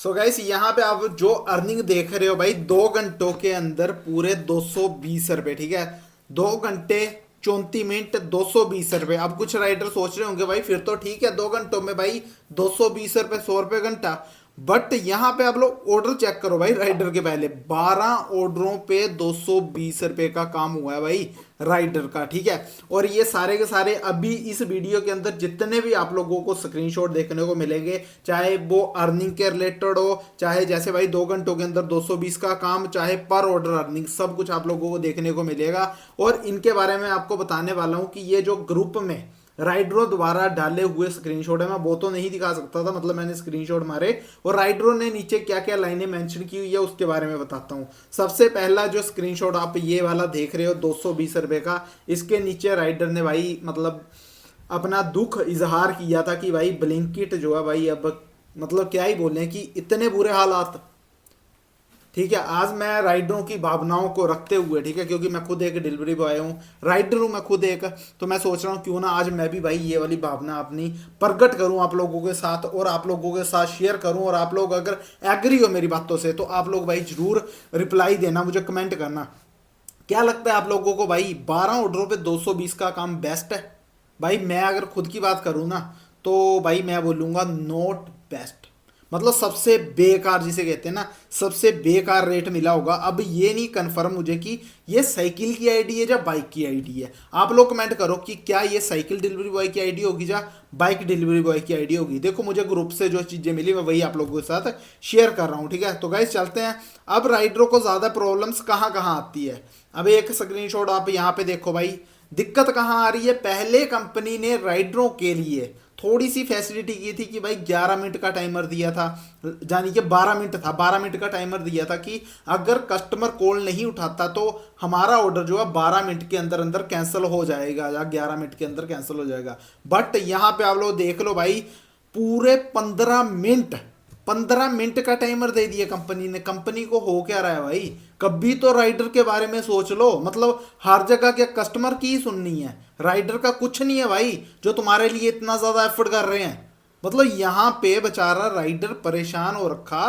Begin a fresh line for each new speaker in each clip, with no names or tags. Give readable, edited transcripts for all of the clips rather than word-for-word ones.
So guys यहाँ पे आप जो अर्निंग देख रहे हो भाई 2 घंटों के अंदर पूरे 220 रुपए। ठीक है, 2 घंटे 34 मिनट 220 रुपए। अब कुछ राइडर सोच रहे होंगे भाई फिर तो ठीक है 2 घंटों में भाई 220 रुपए, 100 रुपए घंटा। बट यहाँ पे आप लोग ऑर्डर चेक करो भाई, राइडर के पहले 12 ऑर्डरों पे 220 रुपए का काम हुआ है भाई राइडर का। ठीक है, और ये सारे के सारे अभी इस वीडियो के अंदर जितने भी आप लोगों को स्क्रीनशॉट देखने को मिलेंगे, चाहे वो अर्निंग के रिलेटेड हो, चाहे जैसे भाई 2 घंटों के अंदर 220 का काम, चाहे पर ऑर्डर अर्निंग, सब कुछ आप लोगों को देखने को मिलेगा। और इनके बारे में आपको बताने वाला हूं कि ये जो ग्रुप में राइडरों द्वारा डाले हुए स्क्रीनशॉट है, मैं वो तो नहीं दिखा सकता था, मतलब मैंने स्क्रीनशॉट मारे और राइडरों ने नीचे क्या क्या लाइनें मेंशन की हुई है उसके बारे में बताता हूं। सबसे पहला जो स्क्रीनशॉट आप ये वाला देख रहे हो 220 रुपए का, इसके नीचे राइडर ने भाई मतलब अपना दुख इजहार किया था कि भाई ब्लिंकिट जो है भाई अब मतलब क्या ही बोले कि इतने बुरे हालात। ठीक है, आज मैं राइडरों की भावनाओं को रखते हुए, ठीक है, क्योंकि मैं खुद एक डिलीवरी बॉय हूँ, राइडर हूँ मैं खुद एक, तो मैं सोच रहा हूँ क्यों ना आज मैं भी भाई ये वाली भावना अपनी प्रकट करूँ आप लोगों के साथ और आप लोगों के साथ शेयर करूँ। और आप लोग अगर एग्री हो मेरी बातों से तो आप लोग भाई जरूर रिप्लाई देना, मुझे कमेंट करना क्या लगता है आप लोगों को भाई 12 ऑर्डरों पे 220 का काम बेस्ट है। भाई मैं अगर खुद की बात करूँ ना तो भाई मैं बोलूँगा नॉट बेस्ट, मतलब सबसे बेकार जिसे कहते हैं ना, सबसे बेकार रेट मिला होगा। अब ये नहीं कंफर्म मुझे कि ये साइकिल की आईडी है या बाइक की आईडी है। आप लोग कमेंट करो कि क्या ये साइकिल डिलीवरी बॉय की आईडी होगी या बाइक डिलीवरी बॉय की आईडी होगी। देखो मुझे ग्रुप से जो चीज़ें मिली मैं वही आप लोगों के साथ शेयर कर रहा हूँ। ठीक है, तो गाइस चलते हैं। अब राइडरों को ज़्यादा प्रॉब्लम्स कहाँ कहाँ आती है, अब एक स्क्रीनशॉट आप यहाँ पे देखो भाई, दिक्कत कहाँ आ रही है। पहले कंपनी ने राइडरों के लिए थोड़ी सी फैसिलिटी की थी कि भाई 11 मिनट का टाइमर दिया था, यानी कि 12 मिनट था, 12 मिनट का टाइमर दिया था कि अगर कस्टमर कॉल नहीं उठाता तो हमारा ऑर्डर जो है 12 मिनट के अंदर अंदर कैंसिल हो जाएगा या 11 मिनट के अंदर कैंसिल हो जाएगा। बट यहाँ पे आप लोग देख लो भाई, पूरे 15 मिनट, 15 मिनट का टाइमर दे दिया कंपनी ने। कंपनी को हो क्या रहा है भाई, कभी तो राइडर के बारे में सोच लो। मतलब हर जगह क्या कस्टमर की ही सुननी है, राइडर का कुछ नहीं है भाई जो तुम्हारे लिए इतना ज्यादा एफर्ट कर रहे हैं। मतलब यहाँ पे बेचारा राइडर परेशान हो रखा।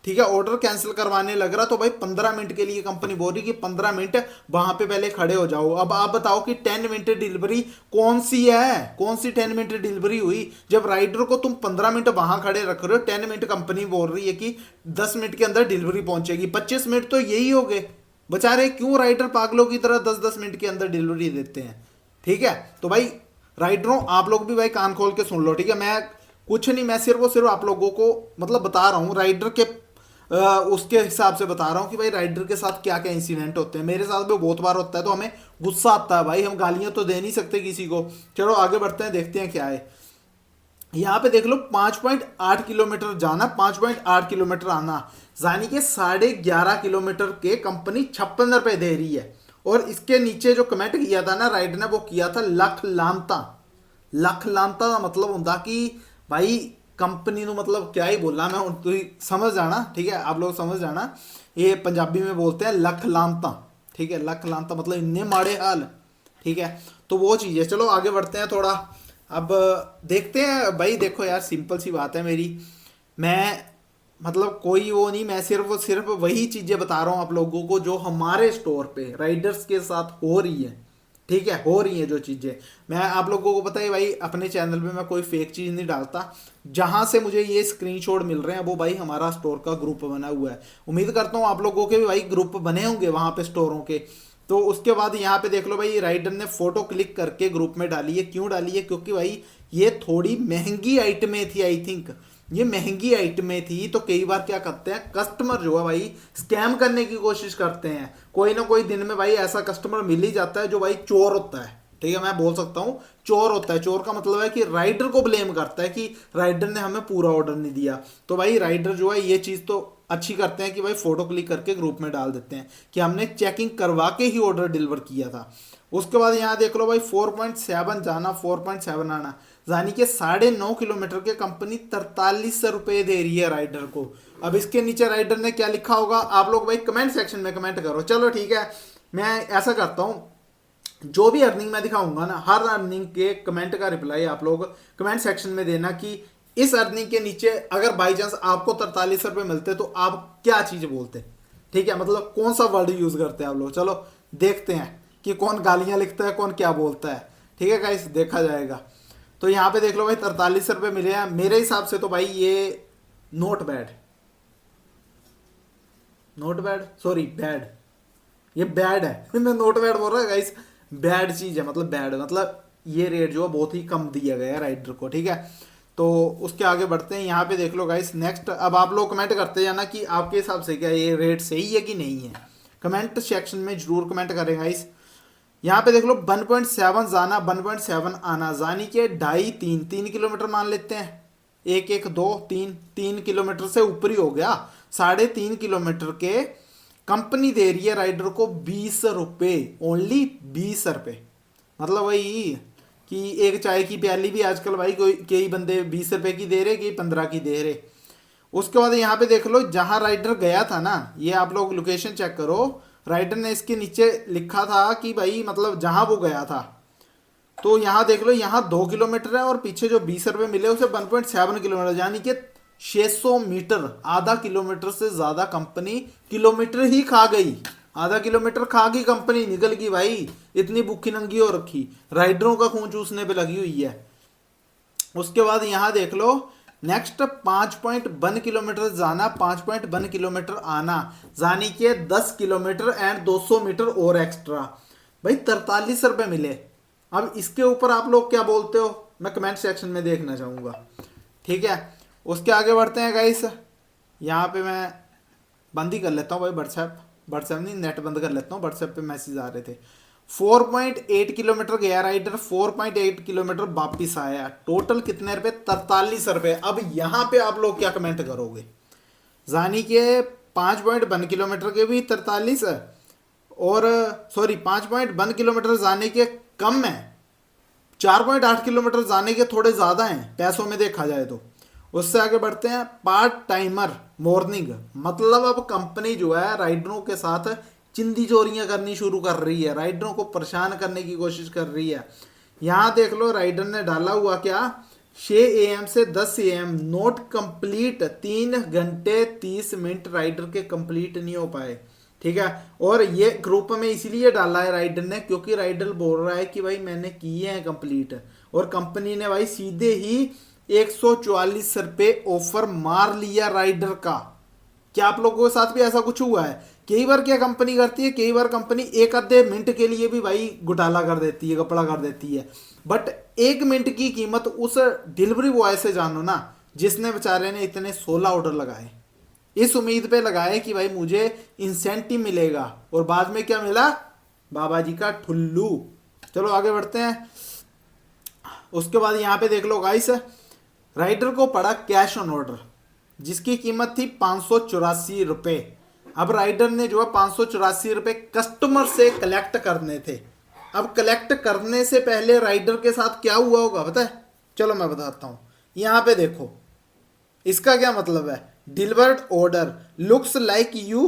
ठीक है, ऑर्डर कैंसिल करवाने लग रहा तो भाई 15 मिनट के लिए कंपनी बोल रही कि 15 मिनट वहां पे पहले खड़े हो जाओ। अब आप बताओ कि 10 मिनट डिलीवरी कौन सी है, कौन सी 10 मिनट डिलीवरी हुई जब राइडर को तुम 15 मिनट वहां खड़े रख रहे हो। 10 मिनट कंपनी बोल रही है कि 10 मिनट के अंदर डिलीवरी पहुंचेगी, 25 मिनट तो यही हो गए। बेचारे क्यों राइडर पागलों की तरह 10-10 मिनट के अंदर डिलीवरी देते हैं। ठीक है, तो भाई राइडरों आप लोग भी भाई कान खोल के सुन लो। ठीक है, मैं कुछ नहीं, मैं सिर्फ और सिर्फ आप लोगों को मतलब बता रहा हूँ राइडर के उसके हिसाब से बता रहा हूँ कि भाई राइडर के साथ क्या क्या इंसिडेंट होते हैं। मेरे साथ भी बहुत बार होता है तो हमें गुस्सा आता है भाई, हम गालियां तो दे नहीं सकते किसी को। चलो आगे बढ़ते हैं, देखते हैं क्या है। यहाँ पे देख लो 5.8 किलोमीटर जाना, 5.8 किलोमीटर आना, यानी कि 11.5 किलोमीटर के कंपनी 56 रुपए दे रही है। और इसके नीचे जो कमेंट किया था ना राइडर ने, वो किया था लख लानता। लख लानता का मतलब होता कि भाई कंपनी मतलब क्या ही बोलना मैं, तुम समझ जाना। ठीक है, आप लोग समझ जाना, ये पंजाबी में बोलते हैं लख लानता। ठीक है, लख लानता मतलब इन्ने माड़े हाल। ठीक है, तो वो चीज़ है। चलो आगे बढ़ते हैं थोड़ा। अब देखते हैं भाई, देखो यार सिंपल सी बात है मेरी, मैं मतलब कोई वो नहीं, मैं सिर्फ सिर्फ वही चीज़ें बता रहा हूँ आप लोगों को जो हमारे स्टोर पे राइडर्स के साथ हो रही है। ठीक है, हो रही है जो चीज़ें। मैं आप लोगों को पता है भाई अपने चैनल पे मैं कोई फेक चीज़ नहीं डालता। जहां से मुझे ये स्क्रीनशॉट मिल रहे हैं वो भाई हमारा स्टोर का ग्रुप बना हुआ है। उम्मीद करता हूँ आप लोगों के भी भाई ग्रुप बने होंगे वहां पे स्टोरों के। तो उसके बाद यहाँ पे देख लो भाई, राइडर ने फोटो क्लिक करके ग्रुप में डाली है। क्यों डाली है, क्योंकि भाई ये थोड़ी महंगी आइटमें थी, आई थिंक ये महंगी आइटमें थी। तो कई बार क्या करते हैं कस्टमर जो है भाई स्कैम करने की कोशिश करते हैं। कोई ना कोई दिन में भाई ऐसा कस्टमर मिल ही जाता है जो भाई चोर होता है। ठीक है, मैं बोल सकता हूँ चोर होता है। चोर का मतलब है कि राइडर को ब्लेम करता है कि राइडर ने हमें पूरा ऑर्डर नहीं दिया। तो भाई राइडर जो है ये चीज़ तो अच्छी करते हैं कि भाई फोटो क्लिक करके ग्रुप में डाल देते हैं कि हमने चेकिंग करवा के ही ऑर्डर डिलीवर किया था। उसके बाद यहाँ देख लो भाई 4.7 जाना, 4.7 आना, यानी कि 9.5 किलोमीटर के कंपनी 43 रुपए दे रही है राइडर को। अब इसके नीचे राइडर ने क्या लिखा होगा आप लोग भाई कमेंट सेक्शन में कमेंट करो। चलो ठीक है, मैं ऐसा करता हूँ, जो भी अर्निंग मैं दिखाऊंगा ना हर अर्निंग के कमेंट का रिप्लाई आप लोग कमेंट सेक्शन में देना कि इस अर्निंग के नीचे अगर बाई चांस आपको 43 रुपए मिलते तो आप क्या चीज बोलते? ठीक है, मतलब कौन सा वर्ड यूज करते हैं आप लोग? चलो देखते हैं कि कौन गालियां लिखता है, कौन क्या बोलता है। ठीक है गाइस, देखा जाएगा। तो यहाँ पे देख लो भाई, 43 रुपए मिले हैं। मेरे हिसाब से तो भाई ये note bad, note bad, sorry bad, ये बैड है मैं नोट बैड बोल रहा है गाइस, बैड चीज है, मतलब बैड, मतलब ये रेट जो है बहुत ही कम दिया गया है राइडर को। ठीक है, तो उसके आगे बढ़ते हैं। यहाँ पे देख लो गाइस नेक्स्ट, अब आप लोग कमेंट करते जाना कि आपके हिसाब से क्या ये रेट सही है कि नहीं है, कमेंट सेक्शन में जरूर कमेंट करें गाइस। यहाँ पे देख लो 1.7 जाना, 1.7 आना, जानी के 2.5-3 मान लेते हैं, 1-1-2-3 से ऊपर ही हो गया। 3.5 के कंपनी दे रही है राइडर को 20 रुपए, ओनली 20 रुपए। मतलब वही कि एक चाय की प्याली भी आजकल भाई कोई कई बंदे 20 रुपए की दे रहे, कई 15 की दे रहे। उसके बाद यहाँ पे देख लो जहां राइडर गया था ना, ये आप लोग लोकेशन चेक करो, राइडर ने इसके नीचे लिखा था कि भाई मतलब जहां वो गया था। तो यहाँ देख लो, यहाँ 2 किलोमीटर है और पीछे जो 20 रुपए मिले उसे 1.7 किलोमीटर, यानी कि 600 मीटर, आधा किलोमीटर से ज्यादा कंपनी किलोमीटर ही खा गई। आधा किलोमीटर खा गई कंपनी, निकल गई भाई, इतनी भूखी नंगी हो रखी, राइडरों का खून चूसने पे लगी हुई है। उसके बाद यहाँ देख लो नेक्स्ट 5.1 किलोमीटर जाना, 5.1 किलोमीटर आना, जानी के 10 किलोमीटर एंड 200 मीटर और एक्स्ट्रा। भाई 43 रुपए मिले। अब इसके ऊपर आप लोग क्या बोलते हो, मैं कमेंट सेक्शन में देखना चाहूंगा। ठीक है, उसके आगे बढ़ते हैं गाइस। यहाँ पे मैं बंद ही कर लेता हूँ भाई, व्हाट्सएप नहीं, नेट बंद कर लेता हूँ, व्हाट्सएप पे मैसेज आ रहे थे। 4.8 किलोमीटर गया राइडर, 4.8 किलोमीटर वापिस आया, टोटल कितने रुपए? 43 रुपए। अब यहाँ पे आप लोग क्या कमेंट करोगे? जानी के 5.1 किलोमीटर के भी 43 है, और सॉरी 5.1 किलोमीटर जाने के कम है, 4.8 किलोमीटर जाने के थोड़े ज़्यादा हैं पैसों में देखा जाए तो। उससे आगे बढ़ते हैं, पार्ट टाइमर मॉर्निंग, मतलब अब कंपनी जो है राइडरों के साथ चिंदी चोरियां करनी शुरू कर रही है, राइडरों को परेशान करने की कोशिश कर रही है। यहाँ देख लो राइडर ने डाला हुआ क्या, 6 AM से 10 AM नोट कंप्लीट, 3 घंटे 30 मिनट राइडर के कंप्लीट नहीं हो पाए। ठीक है, और ये ग्रुप में इसीलिए डाला है राइडर ने क्योंकि राइडर बोल रहा है कि भाई मैंने किए हैं कंप्लीट, और कंपनी ने भाई सीधे ही 144 रुपए ऑफर मार लिया राइडर का। क्या आप लोगों के साथ भी ऐसा कुछ हुआ है? कई बार क्या कंपनी करती है, कई बार कंपनी एक आधे मिनट के लिए भी भाई घोटाला कर देती है, कपड़ा कर देती है, बट 1 मिनट की कीमत उस डिलीवरी बॉय से जानो ना, जिसने बेचारे ने इतने 16 ऑर्डर लगाए, इस उम्मीद पे लगाए कि भाई मुझे इंसेंटिव मिलेगा, और बाद में क्या मिला? बाबा जी का ठुल्लू। चलो आगे बढ़ते हैं। उसके बाद यहाँ पे देख लो गाइस, राइडर को पड़ा कैश ऑन ऑर्डर जिसकी कीमत थी 584 रुपए। अब राइडर ने जो है 584 रुपए कस्टमर से कलेक्ट करने थे। अब कलेक्ट करने से पहले राइडर के साथ क्या हुआ होगा पता है? चलो मैं बताता हूं। यहाँ पे देखो, इसका क्या मतलब है, delivered order looks like you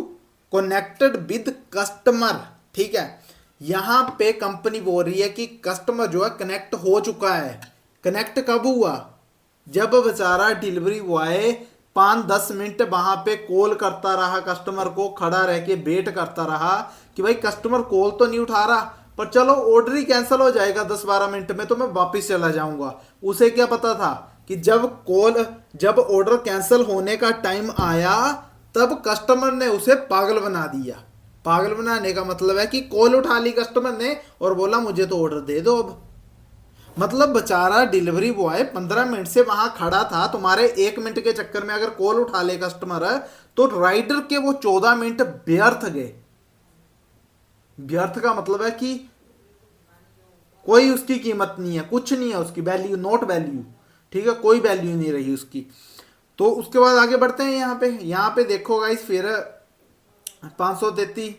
connected with customer. ठीक है, यहां पे कंपनी बोल रही है कि कस्टमर जो है कनेक्ट हो चुका है। कनेक्ट कब हुआ? जब बेचारा डिलीवरी बॉय 5-10 मिनट वहां पे कॉल करता रहा, कस्टमर को खड़ा रह के वेट करता रहा कि भाई कस्टमर कॉल तो नहीं उठा रहा, पर चलो ऑर्डर ही कैंसिल हो जाएगा 10-12 मिनट में, तो मैं वापस चला जाऊंगा। उसे क्या पता था कि जब ऑर्डर कैंसिल होने का टाइम आया तब कस्टमर ने उसे पागल बना दिया। पागल बनाने का मतलब है कि कॉल उठा ली कस्टमर ने और बोला मुझे तो ऑर्डर दे दो। अब मतलब बेचारा डिलीवरी बॉय 15 मिनट से वहां खड़ा था, तुम्हारे 1 मिनट के चक्कर में अगर कॉल उठा ले कस्टमर तो राइडर के वो 14 मिनट व्यर्थ गए। व्यर्थ का मतलब है कि कोई उसकी कीमत नहीं है, कुछ नहीं है उसकी वैल्यू, नॉट वैल्यू। ठीक है, कोई वैल्यू नहीं रही उसकी। तो उसके बाद आगे बढ़ते हैं। यहाँ पे देखो गाइस, फिर 533,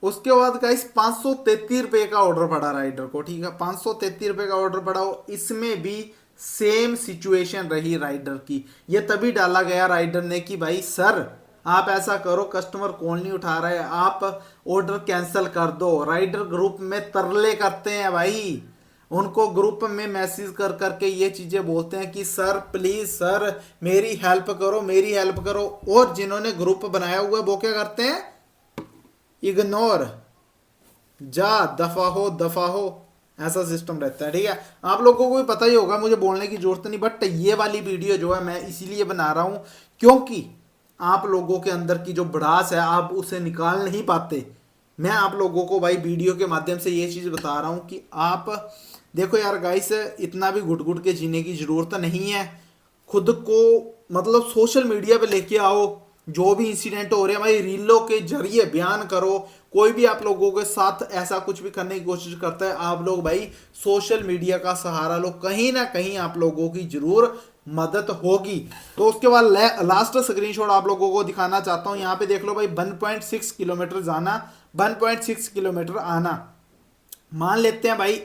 उसके बाद गाइस 533 रुपए का ऑर्डर पड़ा राइडर को। ठीक है, 533 रुपए का ऑर्डर पड़ा हो, इसमें भी सेम सिचुएशन रही राइडर की। ये तभी डाला गया राइडर ने कि भाई सर आप ऐसा करो, कस्टमर कॉल नहीं उठा रहा है, आप ऑर्डर कैंसिल कर दो। राइडर ग्रुप में तरले करते हैं भाई, उनको ग्रुप में मैसेज कर करके ये चीजें बोलते हैं कि सर प्लीज सर मेरी हेल्प करो, मेरी हेल्प करो। और जिन्होंने ग्रुप बनाया हुआ है वो क्या करते हैं? इग्नोर, जा दफा हो, ऐसा सिस्टम रहता है। ठीक है, आप लोगों को भी पता ही होगा, मुझे बोलने की जरूरत नहीं। बट ये वाली वीडियो जो है मैं इसीलिए बना रहा हूं क्योंकि आप लोगों के अंदर की जो भड़ास है आप उसे निकाल नहीं पाते। मैं आप लोगों को भाई वीडियो के माध्यम से ये चीज बता रहा हूं कि आप देखो यार गाइस, इतना भी घुट घुट के जीने की जरूरत नहीं है। खुद को मतलब सोशल मीडिया पे लेके आओ, जो भी इंसिडेंट हो रहे हैं भाई रीलों के जरिए बयान करो। कोई भी आप लोगों के साथ ऐसा कुछ भी करने की कोशिश करता है, आप लोग भाई सोशल मीडिया का सहारा लो, कहीं ना कहीं आप लोगों की जरूर मदद होगी। तो उसके बाद लास्ट स्क्रीनशॉट आप लोगों को दिखाना चाहता हूं। यहाँ पे देख लो भाई, 1.6 किलोमीटर जाना, 1.6 किलोमीटर आना। मान लेते हैं भाई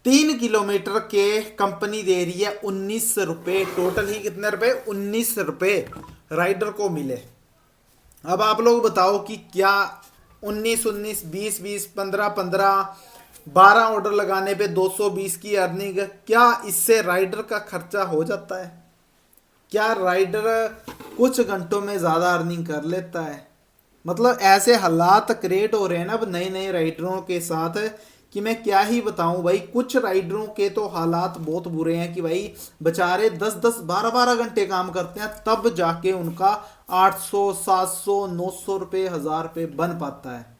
3 किलोमीटर के कंपनी दे रही है 19 रुपए। टोटल ही कितने रुपए? 19 रुपए राइडर को मिले। अब आप लोग बताओ कि क्या 19, 20, 15, 12 ऑर्डर लगाने पे 220 की अर्निंग, क्या इससे राइडर का खर्चा हो जाता है? क्या राइडर कुछ घंटों में ज़्यादा अर्निंग कर लेता है? मतलब ऐसे हालात क्रिएट हो रहे हैं ना अब नए नए राइडरों के साथ कि मैं क्या ही बताऊं भाई। कुछ राइडरों के तो हालात बहुत बुरे हैं कि भाई बेचारे 10-10, 12-12 घंटे काम करते हैं तब जाके उनका 800, 700, 900 रुपये, 1000 रुपये बन पाता है।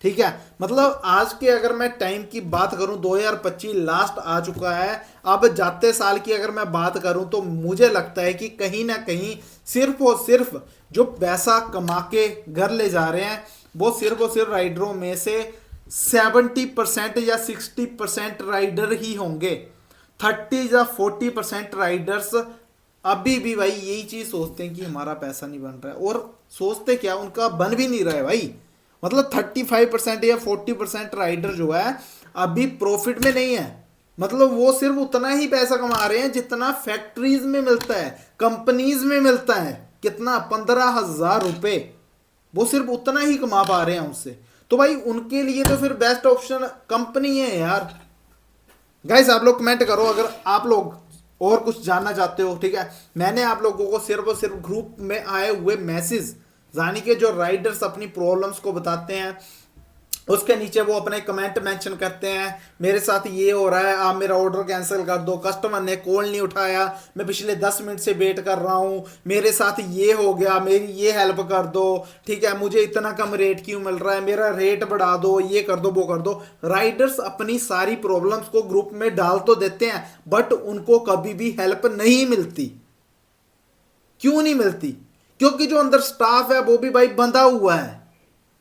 ठीक है, मतलब आज के अगर मैं टाइम की बात करूं, 2025 लास्ट आ चुका है। अब जाते साल की अगर मैं बात करूं तो मुझे लगता है कि कहीं ना कहीं सिर्फ और सिर्फ जो पैसा कमा के घर ले जा रहे हैं वो सिर्फ और सिर्फ राइडरों में से 70% या 60% राइडर ही होंगे। 30 या 40% राइडर्स अभी भी भाई यही चीज सोचते हैं कि हमारा पैसा नहीं बन रहा है। और सोचते क्या, उनका बन भी नहीं रहा है भाई। मतलब 35% या 40% राइडर जो है अभी प्रॉफिट में नहीं है। मतलब वो सिर्फ उतना ही पैसा कमा रहे हैं जितना फैक्ट्रीज में मिलता है, कंपनीज में मिलता है। कितना? 15,000 रुपए। वो सिर्फ उतना ही कमा पा रहे हैं उससे। तो भाई उनके लिए तो फिर बेस्ट ऑप्शन कंपनी है यार। गाइस आप लोग कमेंट करो अगर आप लोग और कुछ जानना चाहते हो। ठीक है, मैंने आप लोगों को सिर्फ और सिर्फ ग्रुप में आए हुए मैसेज, यानी कि जो राइडर्स अपनी प्रॉब्लम्स को बताते हैं उसके नीचे वो अपने कमेंट मेंशन करते हैं, मेरे साथ ये हो रहा है, आप मेरा ऑर्डर कैंसिल कर दो, कस्टमर ने कॉल नहीं उठाया, मैं पिछले 10 मिनट से वेट कर रहा हूँ, मेरे साथ ये हो गया, मेरी ये हेल्प कर दो। ठीक है, मुझे इतना कम रेट क्यों मिल रहा है, मेरा रेट बढ़ा दो, ये कर दो, वो कर दो। राइडर्स अपनी सारी प्रॉब्लम्स को ग्रुप में डाल तो देते हैं बट उनको कभी भी हेल्प नहीं मिलती। क्यों नहीं मिलती? क्योंकि जो अंदर स्टाफ है वो भी भाई बंधा हुआ है।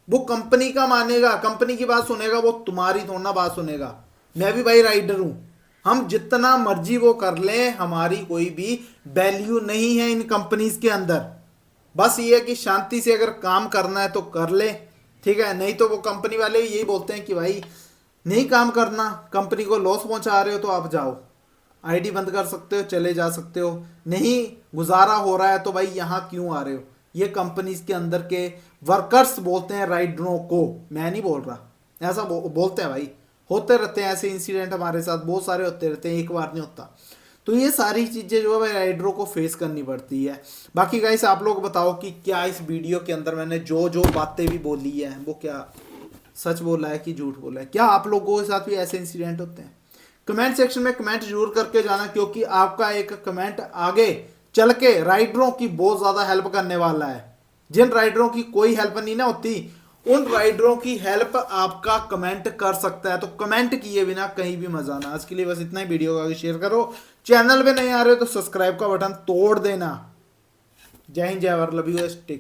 वो कंपनी का मानेगा, कंपनी की बात सुनेगा, वो तुम्हारी थोड़ा ना बात सुनेगा। मैं भी भाई राइडर हूं, हम जितना मर्जी वो कर लें हमारी कोई भी वैल्यू नहीं है इन कंपनीज के अंदर। बस ये है कि शांति से अगर काम करना है तो कर ले। ठीक है, नहीं तो वो कंपनी वाले यही बोलते हैं कि भाई नहीं काम करना, कंपनी को लॉस पहुंचा रहे हो तो आप जाओ, आईडी बंद कर सकते हो, चले जा सकते हो, नहीं गुजारा हो रहा है तो भाई यहाँ क्यों आ रहे हो। ये कंपनीज के अंदर के वर्कर्स बोलते हैं राइडरों को, मैं नहीं बोल रहा, ऐसा बोलते हैं भाई। होते रहते हैं ऐसे इंसिडेंट, हमारे साथ बहुत सारे होते रहते हैं, एक बार नहीं होता। तो ये सारी चीज़ें जो है भाई राइडरों को फेस करनी पड़ती है। बाकी गाइस आप लोग बताओ कि क्या इस वीडियो के अंदर मैंने जो जो बातें भी बोली है वो क्या सच बोला है कि झूठ बोला है? क्या आप लोगों के साथ भी ऐसे इंसिडेंट होते हैं? कमेंट सेक्शन में कमेंट जरूर करके जाना, क्योंकि आपका एक कमेंट आगे चल के राइडरों की बहुत ज्यादा हेल्प करने वाला है। जिन राइडरों की कोई हेल्प नहीं ना होती उन राइडरों की हेल्प आपका कमेंट कर सकता है। तो कमेंट किए बिना कहीं भी मजा ना। आज के लिए बस इतना ही, वीडियो को आगे शेयर करो, चैनल पे नहीं आ रहे हो तो सब्सक्राइब का बटन तोड़ देना। जय हिंद, जय भारत, लव यू, टेक।